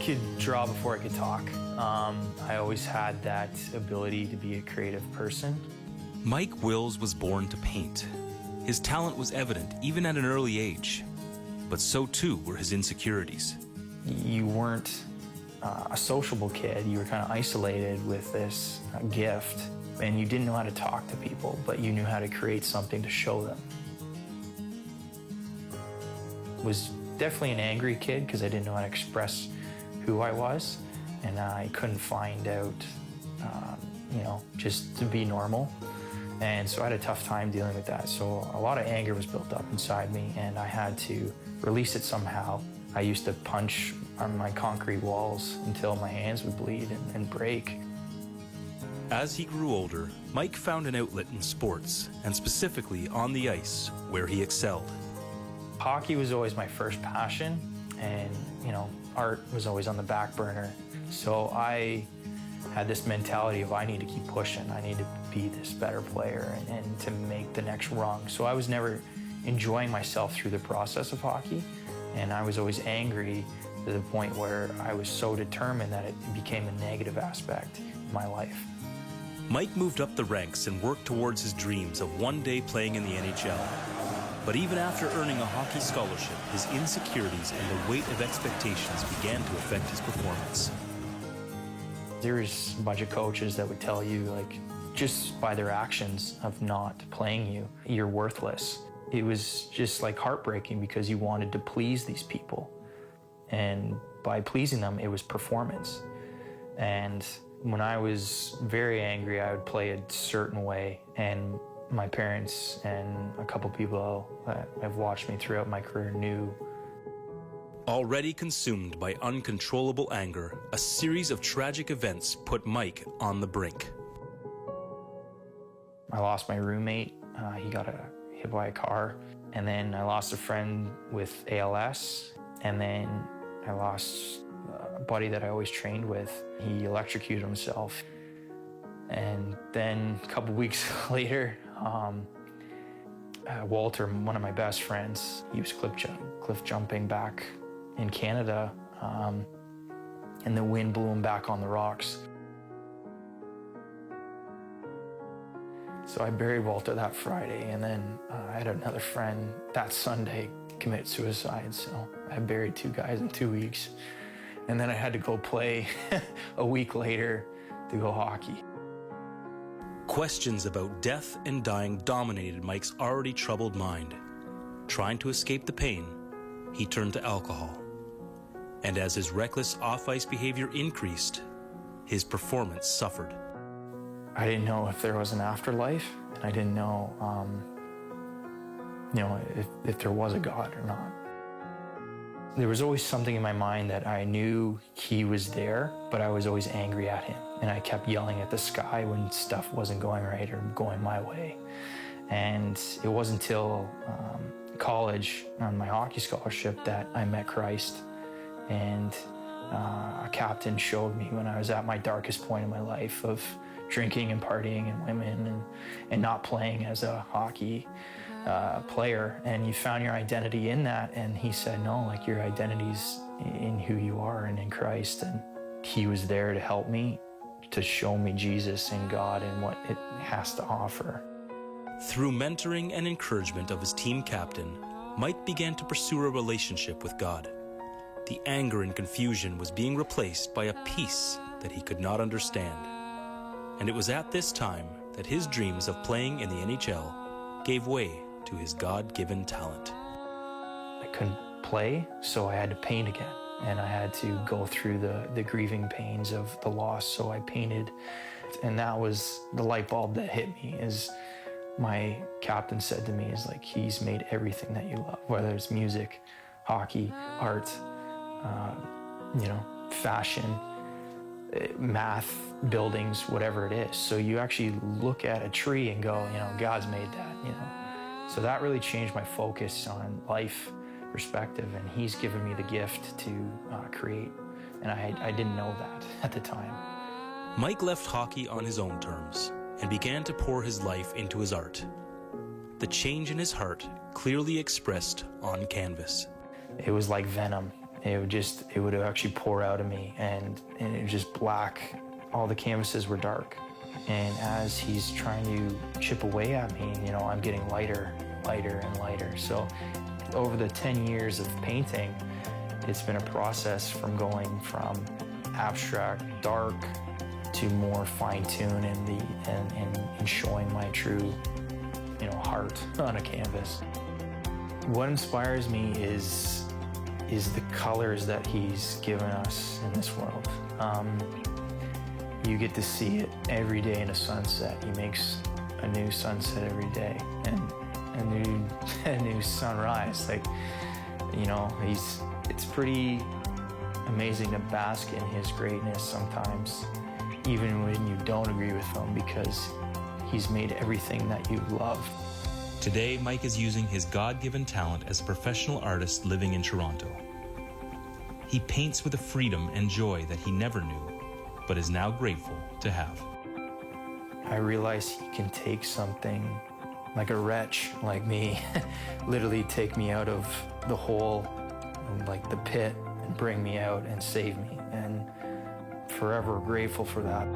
could draw before I could talk. I always had that ability to be a creative person. Mike Wills was born to paint. His talent was evident even at an early age, but so too were his insecurities. You weren't a sociable kid. You were kind of isolated with this gift, and you didn't know how to talk to people, but you knew how to create something to show them. Was definitely an angry kid because I didn't know how to express who I was, and I couldn't find out, just to be normal. And so I had a tough time dealing with that. So a lot of anger was built up inside me, and I had to release it somehow. I used to punch on my concrete walls until my hands would bleed and break. As he grew older, Mike found an outlet in sports, and specifically on the ice, where he excelled. Hockey was always my first passion, and art was always on the back burner. So I had this mentality of I need to keep pushing. I need to be this better player and to make the next rung. So I was never enjoying myself through the process of hockey, and I was always angry to the point where I was so determined that it became a negative aspect in my life. Mike moved up the ranks and worked towards his dreams of one day playing in the NHL. But even after earning a hockey scholarship, his insecurities and the weight of expectations began to affect his performance. There was a bunch of coaches that would tell you, just by their actions of not playing you, you're worthless. It was just heartbreaking because you wanted to please these people. And by pleasing them, it was performance. And when I was very angry, I would play a certain way, and my parents and a couple people that have watched me throughout my career knew. Already consumed by uncontrollable anger, a series of tragic events put Mike on the brink. I lost my roommate. He got hit by a car. And then I lost a friend with ALS. And then I lost a buddy that I always trained with. He electrocuted himself. And then a couple weeks later, Walter, one of my best friends, he was cliff jumping back in Canada, and the wind blew him back on the rocks. So I buried Walter that Friday, and then I had another friend that Sunday commit suicide. So I buried two guys in 2 weeks, and then I had to go play a week later to go hockey. Questions about death and dying dominated Mike's already troubled mind. Trying to escape the pain, he turned to alcohol. And as his reckless off-ice behavior increased, his performance suffered. I didn't know if there was an afterlife, and I didn't know, if there was a God or not. There was always something in my mind that I knew he was there, but I was always angry at him. And I kept yelling at the sky when stuff wasn't going right or going my way. And it wasn't until college on my hockey scholarship that I met Christ. And a captain showed me when I was at my darkest point in my life of drinking and partying and women and not playing as a hockey player, and you found your identity in that. And he said, no, your identity's in who you are and in Christ. And he was there to help me, to show me Jesus and God and what it has to offer. Through mentoring and encouragement of his team captain, Mike began to pursue a relationship with God. The anger and confusion was being replaced by a peace that he could not understand. And it was at this time that his dreams of playing in the NHL gave way to his God-given talent. I couldn't play, so I had to paint again. And I had to go through the grieving pains of the loss, so I painted. And that was the light bulb that hit me, is my captain said to me, he's made everything that you love, whether it's music, hockey, art, fashion, math, buildings, whatever it is. So you actually look at a tree and go, God's made that, So that really changed my focus on life perspective, and he's given me the gift to create. And I didn't know that at the time. Mike left hockey on his own terms and began to pour his life into his art. The change in his heart clearly expressed on canvas. It was like venom. it would actually pour out of me, and it was just black. All the canvases were dark. And as he's trying to chip away at me, you know, I'm getting lighter, lighter, and lighter. So over the 10 years of painting, it's been a process from going from abstract, dark, to more fine-tuned and showing my true, you know, heart on a canvas. What inspires me is the colors that he's given us in this world. You get to see it every day in a sunset. He makes a new sunset every day and a new sunrise. Like, you know, it's pretty amazing to bask in his greatness sometimes, even when you don't agree with him, because he's made everything that you love. Today, Mike is using his God-given talent as a professional artist living in Toronto. He paints with a freedom and joy that he never knew, but is now grateful to have. I realize he can take something like a wretch like me, literally take me out of the hole, like the pit, and bring me out and save me. And forever grateful for that.